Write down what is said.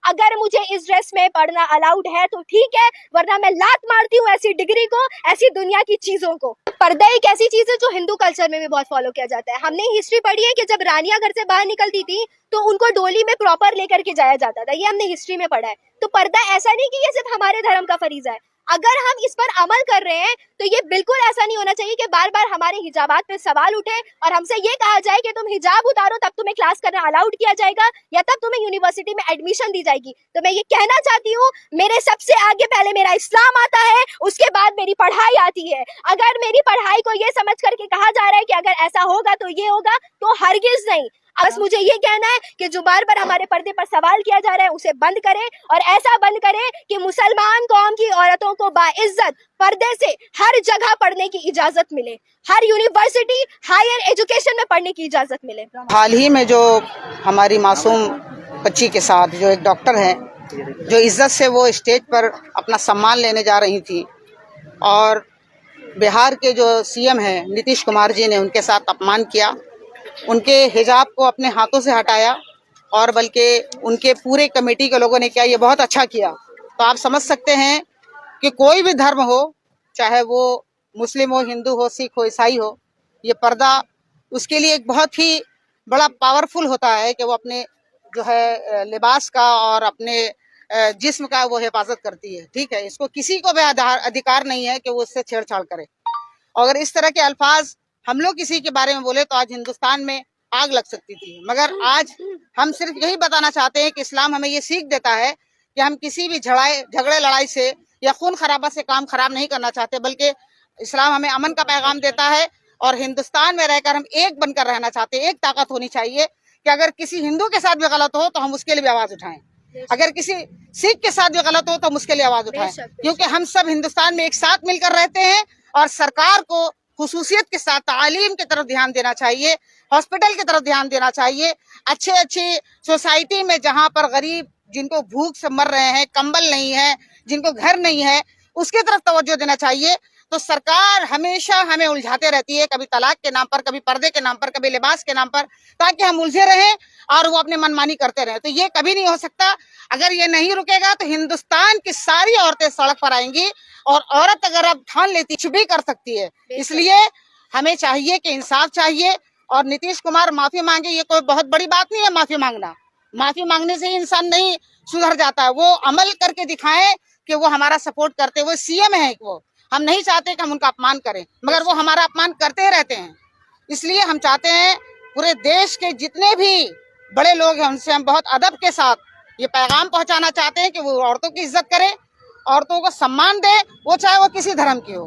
अगर मुझे इस ड्रेस में पढ़ना अलाउड है तो ठीक है, वरना मैं लात मारती हूँ ऐसी डिग्री को, ऐसी दुनिया की चीजों को। पर्दा एक ऐसी चीज है जो हिंदू कल्चर में भी बहुत फॉलो किया जाता है। हमने हिस्ट्री पढ़ी है कि जब रानियां घर से बाहर निकलती थी तो उनको डोली में प्रॉपर लेकर के जाया जाता था, ये हमने हिस्ट्री में पढ़ा है। तो पर्दा ऐसा नहीं कि ये सिर्फ हमारे धर्म का फरीजा है। अगर हम इस पर अमल कर रहे हैं तो ये बिल्कुल ऐसा नहीं होना चाहिए कि बार बार हमारे हिजाबात पे सवाल उठे और हमसे ये कहा जाए कि तुम हिजाब उतारो तब तुम्हें क्लास करना अलाउड किया जाएगा या तब तुम्हें यूनिवर्सिटी में एडमिशन दी जाएगी। तो मैं ये कहना चाहती हूँ, मेरे सबसे आगे पहले मेरा इस्लाम आता है, उसके बाद मेरी पढ़ाई आती है। अगर मेरी पढ़ाई को ये समझ करके कहा जा रहा है कि अगर ऐसा होगा तो ये होगा, तो हरगिज नहीं। बस मुझे ये कहना है कि जो बार बार हमारे पर्दे पर सवाल किया जा रहा है उसे बंद करें, और ऐसा बंद करें कि मुसलमान कौम की औरतों को बाइज्जत पर्दे से हर जगह पढ़ने की इजाजत मिले, हर यूनिवर्सिटी हायर एजुकेशन में पढ़ने की इजाजत मिले। हाल ही में जो हमारी मासूम बच्ची के साथ जो एक डॉक्टर हैं, जो इज्जत से वो स्टेज पर अपना सम्मान लेने जा रही थी और बिहार के जो सीएम हैं नीतीश कुमार जी ने उनके साथ अपमान किया, उनके हिजाब को अपने हाथों से हटाया और बल्कि उनके पूरे कमेटी के लोगों ने किया, ये बहुत अच्छा किया। तो आप समझ सकते हैं कि कोई भी धर्म हो, चाहे वो मुस्लिम हो, हिंदू हो, सिख हो, ईसाई हो, ये पर्दा उसके लिए एक बहुत ही बड़ा पावरफुल होता है कि वो अपने जो है लिबास का और अपने जिस्म का वो हिफाजत करती है। ठीक है, इसको किसी को भी अधिकार नहीं है कि वो उससे छेड़छाड़ करे। अगर इस तरह के अल्फाज हम लोग किसी के बारे में बोले तो आज हिंदुस्तान में आग लग सकती थी। मगर आज हम सिर्फ यही बताना चाहते हैं कि इस्लाम हमें ये सीख देता है कि हम किसी भी झगड़े लड़ाई से या खून खराबा से काम खराब नहीं करना चाहते, बल्कि इस्लाम हमें अमन का पैगाम देता है। और हिंदुस्तान में रहकर हम एक बनकर रहना चाहते हैं। एक ताकत होनी चाहिए कि अगर किसी हिंदू के साथ भी गलत हो तो हम उसके लिए भी आवाज उठाएं, अगर किसी सिख के साथ भी गलत हो तो हम उसके लिए आवाज उठाएं, क्योंकि हम सब हिंदुस्तान में एक साथ मिलकर रहते हैं। और सरकार को खुसूसियत के साथ तालीम की तरफ ध्यान देना चाहिए, हॉस्पिटल की तरफ ध्यान देना चाहिए, अच्छी सोसाइटी में जहां पर गरीब जिनको भूख से मर रहे हैं, कंबल नहीं है, जिनको घर नहीं है, उसकी तरफ तवज्जो देना चाहिए। तो सरकार हमेशा हमें उलझाते रहती है, कभी तलाक के नाम पर, कभी पर्दे के नाम पर, कभी लिबास के नाम पर, ताकि हम उलझे रहें और वो अपने मनमानी करते रहें। तो ये कभी नहीं हो सकता। अगर ये नहीं रुकेगा तो हिंदुस्तान की सारी औरतें सड़क पर आएंगी, और औरत अगर अब ठान लेती कुछ भी कर सकती है। इसलिए हमें चाहिए कि इंसाफ चाहिए, और नीतीश कुमार माफी मांगे, ये कोई बहुत बड़ी बात नहीं है। माफी मांगना, माफी मांगने से ही इंसान नहीं सुधर जाता है। वो अमल करके दिखाएं कि वो हमारा सपोर्ट करते, वो सीएम है, वो हम नहीं चाहते कि हम उनका अपमान करें, मगर वो हमारा अपमान करते रहते हैं। इसलिए हम चाहते हैं पूरे देश के जितने भी बड़े लोग हैं उनसे हम बहुत अदब के साथ ये पैगाम पहुंचाना चाहते हैं कि वो औरतों की इज्जत करें, औरतों को सम्मान दे, वो चाहे वो किसी धर्म की हो।